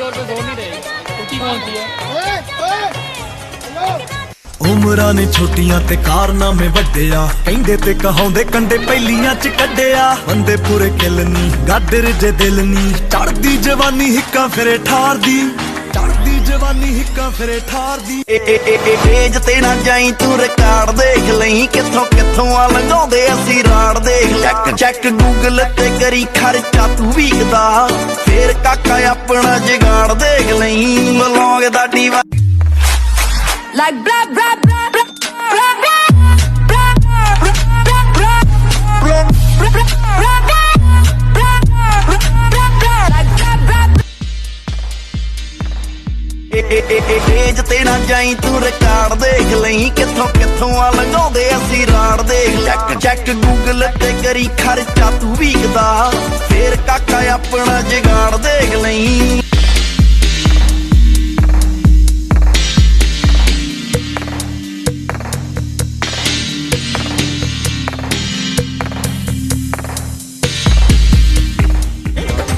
दौर पे जोर नहीं रहेगी, उल्टी कौन सी है। ਉਮਰਾਂ ਨੇ ਛੋਟੀਆਂ ਤੇ ਕਾਰਨਾਮੇ ਵੱਡਿਆ, ਕਹਿੰਦੇ ਤੇ ਕਹਾਉਂਦੇ ਕੰਡੇ ਪਹਿਲੀਆਂ ਚ ਕੱਢਿਆ। ਬੰਦੇ ਪੂਰੇ ਕਿਲ ਨੀ ਗਾਡਰ ਜੇ ਦਿਲ ਨੀ, ਚੜਦੀ ਜਵਾਨੀ ਹਿੱਕਾਂ ਫਿਰੇ ਠਾਰਦੀ, ਚੜਦੀ ਜਵਾਨੀ ਹਿੱਕਾਂ ਫਿਰੇ ਠਾਰਦੀ। ਏਜ ਤੇ ਨਾ ਜਾਈ ਤੂੰ ਰਿਕਾਰਡ ਦੇਖ ਲਈ, ਕਿੱਥੋਂ ਕਿੱਥੋਂ ਆ ਲੰਘਾਉਂਦੇ ਅਸੀਂ ਰਾੜ ਦੇਖ। ਚੈੱਕ ਚੈੱਕ ਗੂਗਲ ਤੇ ਕਰੀ ਖਰਚਾ ਤੂੰ ਵੀਕਦਾ, ਫੇਰ ਕਾਕਾ ਆਪਣਾ ਜਗਾੜ ਦੇਖ ਲਈ। ਬਲੌਂਗ ਦਾ ਡੀਵਾ like blah blah blah blah blah blah age ਤੇ ਨਾ ਜਾਈ ਤੂੰ ਰਿਕਾਰਡ ਦੇਖ ਲਈ, ਕਿੱਥੋਂ ਕਿੱਥੋਂ ਆ ਲੰਘਾਉਂਦੇ ਅਸੀਂ ਰਾੜ ਦੇਖ। ਚੈੱਕ ਚੈੱਕ ਗੂਗਲ ਤੇ ਕਰੀ ਖਰਚਾ ਤੂੰ ਵੀਕਦਾ, ਫੇਰ ਕਾਕਾ ਆਪਣਾ ਜਗਾੜ ਦੇਖ ਲਈ।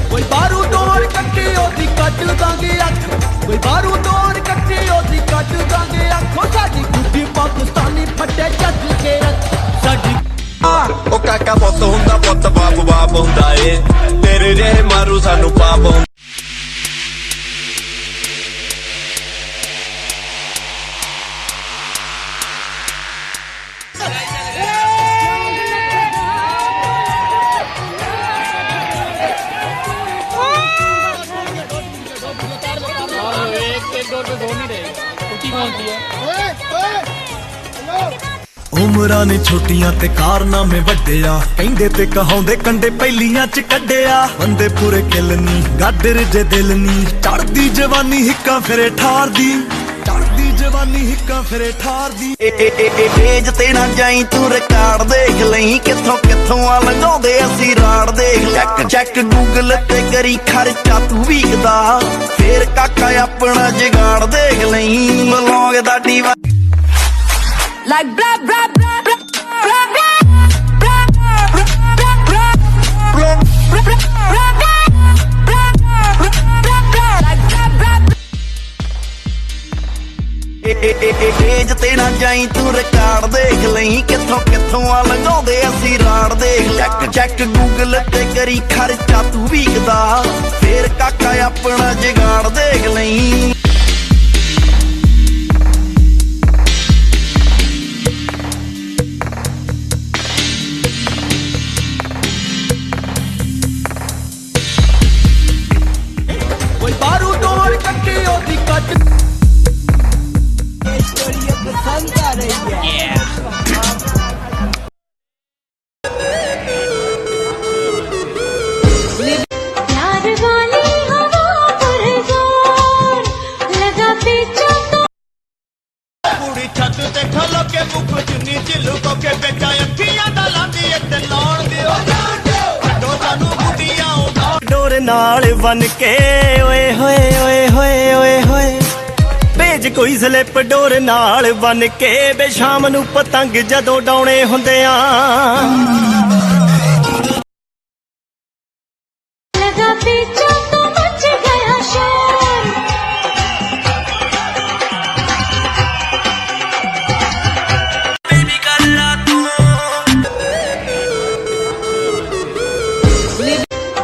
ਕੋਈ ਬਾਰੂ ਡੋਰ ਕੱਟੀ ਉਹਦੀ ਕੱਟ ਦਾਂਗੇ ਅੱਖ, ਕੋਈ ਬਾਰੂ ਡੋਰ ਕੱਟੀ ਉਹਦੀ ਕੱਟ ਦਾਂਗੇ ਅੱਖੋ। ਸਾਡੀ ਗੁੱਡੀ ਪਾਕਿਸਤਾਨੀ ਫੱਟੇ ਚੱਜ ਕੇ ਰੱਖ ਸਾਡੀ। ਉਹ ਕਾਕਾ ਪੁੱਤ ਹੁੰਦਾ, ਪੁੱਤ ਬਾਪ ਬਾਪ ਹੁੰਦਾ ਏ, ਤੇਰੇ ਜਿਹੇ ਮਾਰੂ ਸਾਨੂੰ ਪਾਪ ਹੁੰਦਾ। एक दौर पे जोर नहीं रहेगी, उल्टी कौन सी है। ਉਮਰਾਂ ਨੇ ਛੋਟੀਆਂ ਤੇ ਕਾਰਨਾਮੇ ਵੱਡਿਆ, ਕਹਿੰਦੇ ਤੇ ਕਹਾਉਂਦੇ ਕੰਡੇ ਪਹਿਲੀਆਂ ਚ ਕੱਢਿਆ। ਬੰਦੇ ਪੂਰੇ ਕਿਲ ਨੀ ਗਾਡਰ ਜੇ ਦਿਲ ਨੀ, ਚੜਦੀ ਜਵਾਨੀ ਹਿੱਕਾਂ ਫਿਰੇ ਠਾਰਦੀ, ਚੜਦੀ ਜਵਾਨੀ ਹਿੱਕਾਂ ਫਿਰੇ ਠਾਰਦੀ। ਏਜ ਤੇ ਨਾ ਜਾਈ ਤੂੰ ਰਿਕਾਰਡ ਦੇਖ ਲਈ, ਕਿੱਥੋਂ ਕਿੱਥੋਂ ਆ ਲੰਘਾਉਂਦੇ ਅਸੀਂ ਰਾੜ ਦੇਖ। ਚੈੱਕ ਚੈੱਕ ਗੂਗਲ ਤੇ ਕਰੀ ਖਰਚਾ ਤੂੰ ਵੀਕਦਾ, ਫੇਰ ਕਾਕਾ ਆਪਣਾ ਜਗਾੜ ਦੇਖ ਲਈ। ਬਲੌਂਗ ਦਾ ਡੀਵਾ like blah blah blah blah blah blah age ਤੇ ਨਾ ਜਾਈ ਤੂੰ ਰਿਕਾਰਡ ਦੇਖ ਲਈ, ਕਿੱਥੋਂ ਕਿੱਥੋਂ ਆ ਲੰਘਾਉਂਦੇ ਅਸੀਂ ਰਾੜ ਦੇਖ। ਚੈੱਕ ਚੈੱਕ ਗੂਗਲ ਤੇ ਕਰੀ ਖਰਚਾ ਤੂੰ ਵੀਕਦਾ, ਫੇਰ ਕਾਕਾ ਆਪਣਾ ਜਗਾੜ ਦੇਖ ਲਈ। ਕੋਈ ਬਾਰੂ ਡੋਰ ਕੱਟੀ ਉਹਦੀ ਕੱਟ। ਪਸੰਦ ਆ ਰਹੀ ਹੈ। प्यार वाली हवा पर जोर लगा पीछा तो ਕੁੜੀ ਛੱਤ ਤੇ ਖਲੋ ਕੇ ਮੁੱਖ ਚੁੰਨੀ ਚ ਲੁਕੋ ਕੇ ਬੇਚਾ ਅੱਖੀਆਂ ਦਾ ਲਾਂਦੀ ਏ ਤੇ ਲਾਉਣ ਦਿਓ ਛੱਡੋ ਸਾਨੂੰ ਬੁੱਢੀਆਂ ਉਡਾ ਡੋਰ ਨਾਲ ਬਨ ਕੇ ਓਏ ਹੋਏ ਓਏ ਹੋਏ ਓਏ ਹੋਏ। ਭੇਜ ਕੋਈ ਸਲਿੱਪ ਡੋਰ ਨਾਲ ਬਨ ਕੇ, ਬੇ ਸ਼ਾਮ ਨੂੰ ਪਤੰਗ ਜਦੋਂ ਡਾਉਣੇ ਹੁੰਦੇ ਆ। लगा पीछा तो मच गया शोर ਬੇਬੀ ਗੱਲਾਂ ਤੂੰ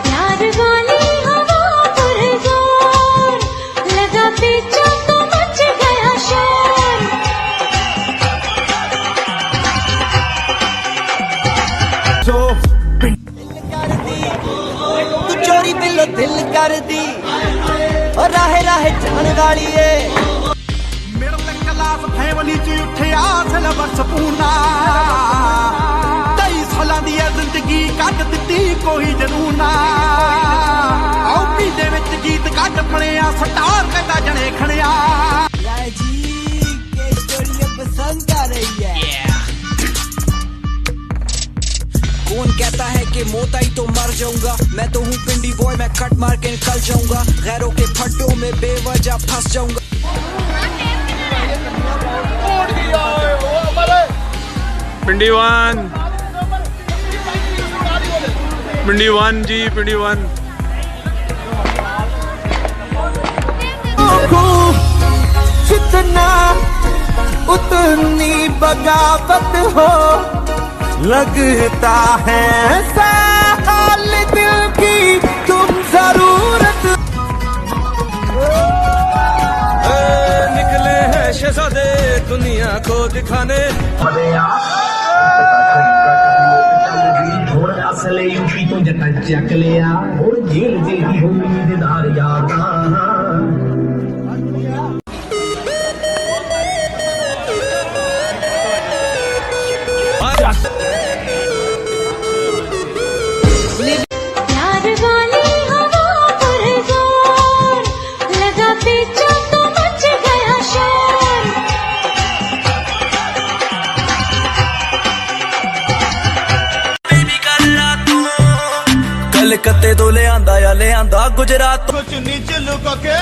प्यार वाली हवा पर जोर लगा पीछा तो मच गया शोर ਤੂੰ ਚੋਰੀ ਦਿਲੋਂ ਦਿਲ ਕਰਦੀ, ਓ ਰਾਹੇ ਰਾਹੇ ਜਾਣ ਵਾਲੀ ਏ। ਮਿਡਲ ਕਲਾਸ ਫੈਮਿਲੀ ਚ ਉੱਠਿਆ ਸਿਲਵਰ ਸਪੂਨਾ, 23 ਸਾਲਾਂ ਦੀ ਇਹ ਜ਼ਿੰਦਗੀ ਕੱਢ ਦਿੱਤੀ ਕੋਈ ਜਨੂਨਾ। ਆਉਪੀ ਦੇ ਵਿੱਚ ਗੀਤ ਕੱਢ ਪਣਿਆ, ਸਟਾਰ ਕਹਿੰਦਾ ਜਣੇ ਖਣਿਆ। ਰਾਜੀ ਕੇ ਸਟੋਰੀ ਪਸੰਦ ਆ ਰਹੀ ਹੈ। कौन कहता है कि मोता ही तो मर जाऊंगा, मैं तो हूँ पिंडी बॉय, मैं कट मार के निकल जाऊंगा। गैरों के फड्डों में बेवजह फंस जाऊंगा। पिंडी वन जी, पिंडी वन। जितना उतनी बगावत हो लगता है साल दिल की तुम जरूरत निकले हैं शहजादे दुनिया को दिखाने असले यूपी तो जटा चक लिया और जेल जेही हो दीदार यादा प्यार वाली हवा पर जोर लगा पीछा तो मच गया शोर कलकत्ते तो ले आंदा गुजरात चुन्नी च लुको के